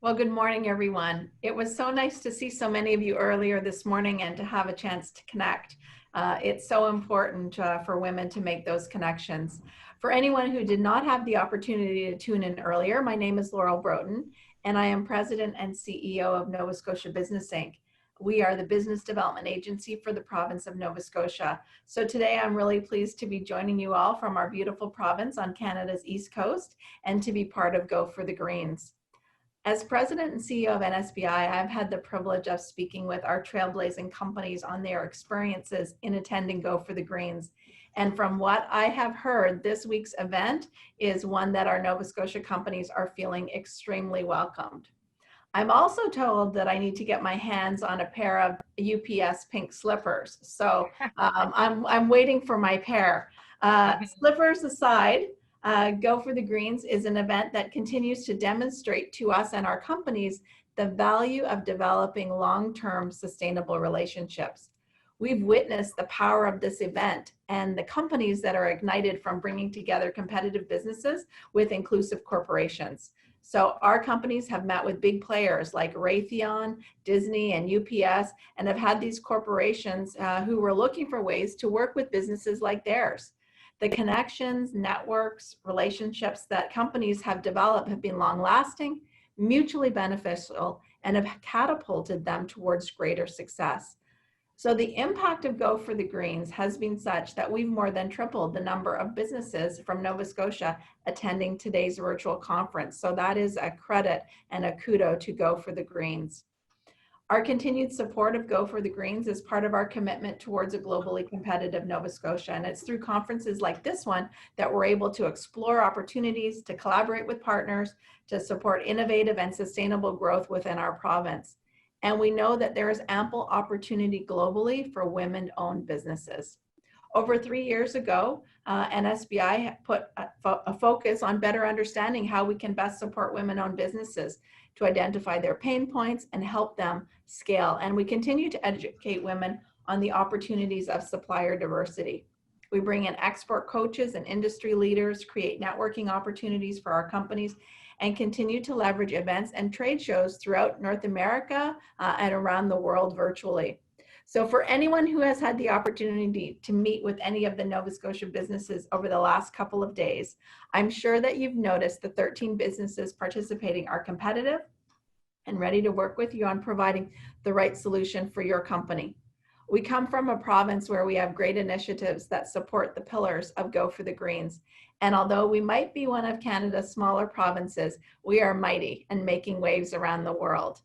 Well, good morning, everyone. It was so nice to see so many of you earlier this morning and to have a chance to connect. It's so important for women to make those connections. For anyone who did not have the opportunity to tune in earlier, my name is Laurel Broten, and I am President and CEO of Nova Scotia Business Inc. We are the business development agency for the province of Nova Scotia. So today I'm really pleased to be joining you all from our beautiful province on Canada's East Coast and to be part of Go for the Greens. As president and CEO of NSBI, I've had the privilege of speaking with our trailblazing companies on their experiences in attending Go for the Greens. And from what I have heard, this week's event is one that our Nova Scotia companies are feeling extremely welcomed. I'm also told that I need to get my hands on a pair of UPS pink slippers. So I'm waiting for my pair. Slippers aside, Go for the Greens is an event that continues to demonstrate to us and our companies the value of developing long-term sustainable relationships. We've witnessed the power of this event and the companies that are ignited from bringing together competitive businesses with inclusive corporations. So our companies have met with big players like Raytheon, Disney, and UPS, and have had these corporations who were looking for ways to work with businesses like theirs. The connections, networks, relationships that companies have developed have been long-lasting, mutually beneficial, and have catapulted them towards greater success. So the impact of Go for the Greens has been such that we've more than tripled the number of businesses from Nova Scotia attending today's virtual conference. So that is a credit and a kudo to Go for the Greens. Our continued support of Go for the Greens is part of our commitment towards a globally competitive Nova Scotia. And it's through conferences like this one that we're able to explore opportunities to collaborate with partners to support innovative and sustainable growth within our province. And we know that there is ample opportunity globally for women-owned businesses. Over 3 years ago, NSBI put a focus on better understanding how we can best support women-owned businesses to identify their pain points and help them scale. And we continue to educate women on the opportunities of supplier diversity. We bring in expert coaches and industry leaders, create networking opportunities for our companies, and continue to leverage events and trade shows throughout North America and around the world virtually. So for anyone who has had the opportunity to meet with any of the Nova Scotia businesses over the last couple of days, I'm sure that you've noticed the 13 businesses participating are competitive and ready to work with you on providing the right solution for your company. We come from a province where we have great initiatives that support the pillars of Go for the Greens. And although we might be one of Canada's smaller provinces, we are mighty and making waves around the world.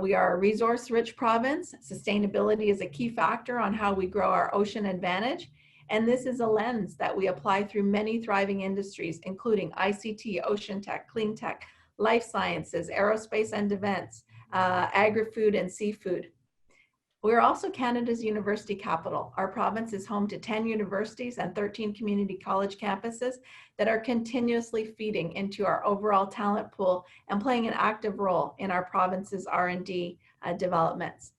We are a resource-rich province. Sustainability is a key factor on how we grow our ocean advantage. And this is a lens that we apply through many thriving industries, including ICT, ocean tech, clean tech, life sciences, aerospace and defense, agri-food and seafood. We're also Canada's university capital. Our province is home to 10 universities and 13 community college campuses that are continuously feeding into our overall talent pool and playing an active role in our province's R&D developments.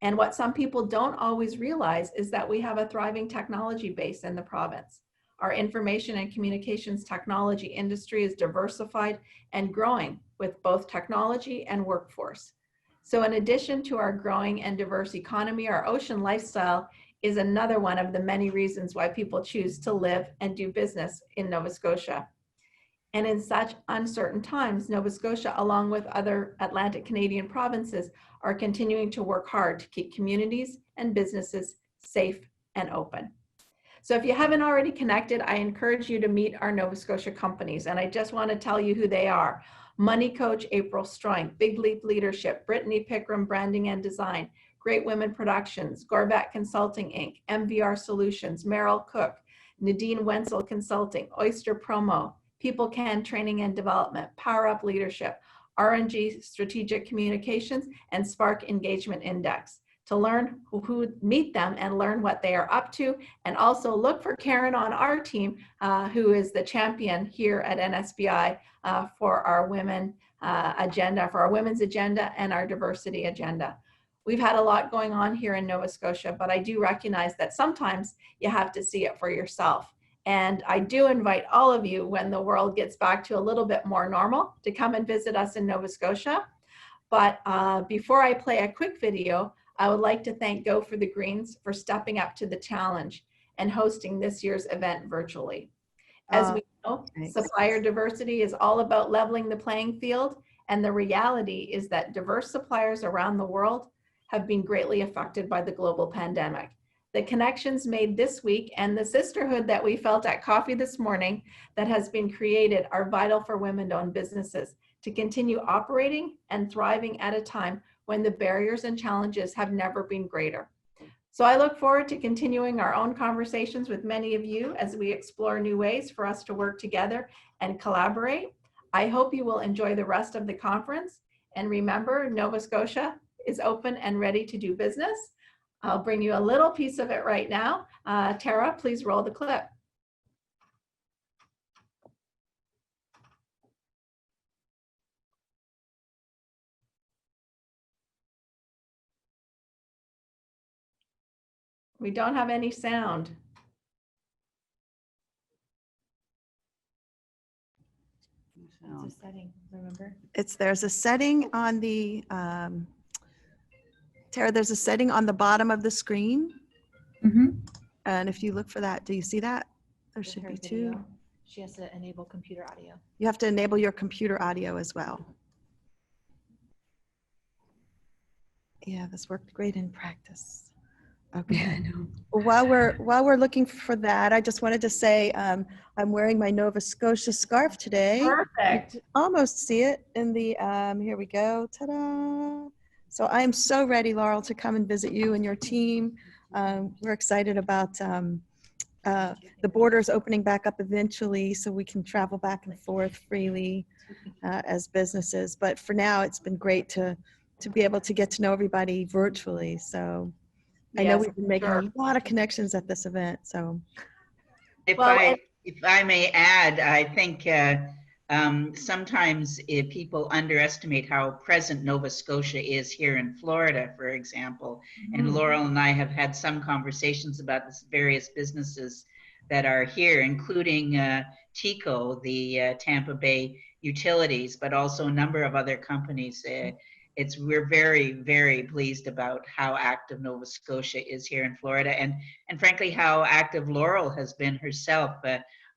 And what some people don't always realize is that we have a thriving technology base in the province. Our information and communications technology industry is diversified and growing with both technology and workforce. So in addition to our growing and diverse economy, our ocean lifestyle is another one of the many reasons why people choose to live and do business in Nova Scotia. And in such uncertain times, Nova Scotia, along with other Atlantic Canadian provinces, are continuing to work hard to keep communities and businesses safe and open. So if you haven't already connected, I encourage you to meet our Nova Scotia companies. And I just want to tell you who they are. Money Coach, April Stroink, Big Leap Leadership, Brittany Pickram Branding and Design, Great Women Productions, Gorbat Consulting Inc., MVR Solutions, Merrill Cook, Nadine Wenzel Consulting, Oyster Promo, People Can Training and Development, Power Up Leadership, RNG Strategic Communications, and Spark Engagement Index. To learn who meet them and learn what they are up to, and also look for Karen on our team, who is the champion here at NSBI for our women agenda, for our women's agenda and our diversity agenda. We've had a lot going on here in Nova Scotia, but I do recognize that sometimes you have to see it for yourself. And I do invite all of you, when the world gets back to a little bit more normal, to come and visit us in Nova Scotia. But before I play a quick video, I would like to thank Go for the Greens for stepping up to the challenge and hosting this year's event virtually. As we know, supplier diversity is all about leveling the playing field, and the reality is that diverse suppliers around the world have been greatly affected by the global pandemic. The connections made this week and the sisterhood that we felt at coffee this morning that has been created are vital for women-owned businesses to continue operating and thriving at a time when the barriers and challenges have never been greater. So I look forward to continuing our own conversations with many of you as we explore new ways for us to work together and collaborate. I hope you will enjoy the rest of the conference. And remember, Nova Scotia is open and ready to do business. I'll bring you a little piece of it right now. Tara, please roll the clip. We don't have any sound. It's a setting, remember? There's a setting on the, Tara, there's a setting on the bottom of the screen. And if you look for that, do you see that? There should be two. She has to enable computer audio. You have to enable your computer audio as well. Yeah, this worked great in practice. Okay. Yeah, I know. While we're looking for that, I just wanted to say I'm wearing my Nova Scotia scarf today. Perfect. You can almost see it in the here we go. Ta-da! So I am so ready, Laurel, to come and visit you and your team. We're excited about the borders opening back up eventually, so we can travel back and forth freely as businesses. But for now, it's been great to be able to get to know everybody virtually. So. I know we've been making a lot of connections at this event, so. If I may add, I think sometimes people underestimate how present Nova Scotia is here in Florida, for example. And Laurel and I have had some conversations about the various businesses that are here, including TECO, the Tampa Bay Utilities, but also a number of other companies. We're very, very pleased about how active Nova Scotia is here in Florida, and frankly, how active Laurel has been herself.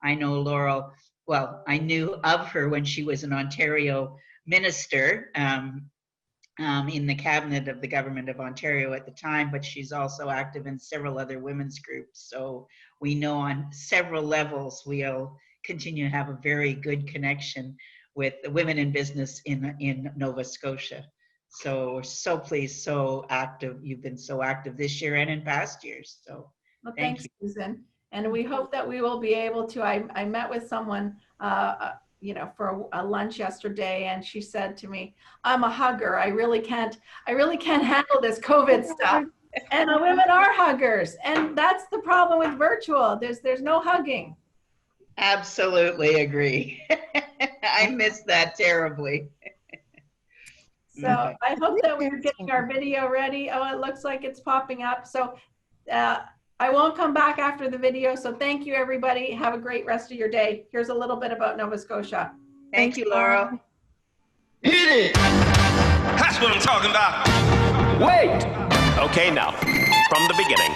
I know Laurel, well, I knew of her when she was an Ontario minister in the cabinet of the government of Ontario at the time, but she's also active in several other women's groups. So we know on several levels we'll continue to have a very good connection with the women in business in Nova Scotia. So we're so pleased, so active. You've been so active this year and in past years. So well, thanks, Susan. And we hope that we will be able to, I met with someone, for a lunch yesterday, and she said to me, I'm a hugger. I really can't handle this COVID stuff. And the women are huggers. And that's the problem with virtual. There's no hugging. Absolutely agree. I miss that terribly. So I hope that we're getting our video ready. Oh, it looks like it's popping up. So I won't come back after the video. So thank you, everybody. Have a great rest of your day. Here's a little bit about Nova Scotia. Thank you, Laurel. Hit it! That's what I'm talking about. Wait! Okay, now, from the beginning.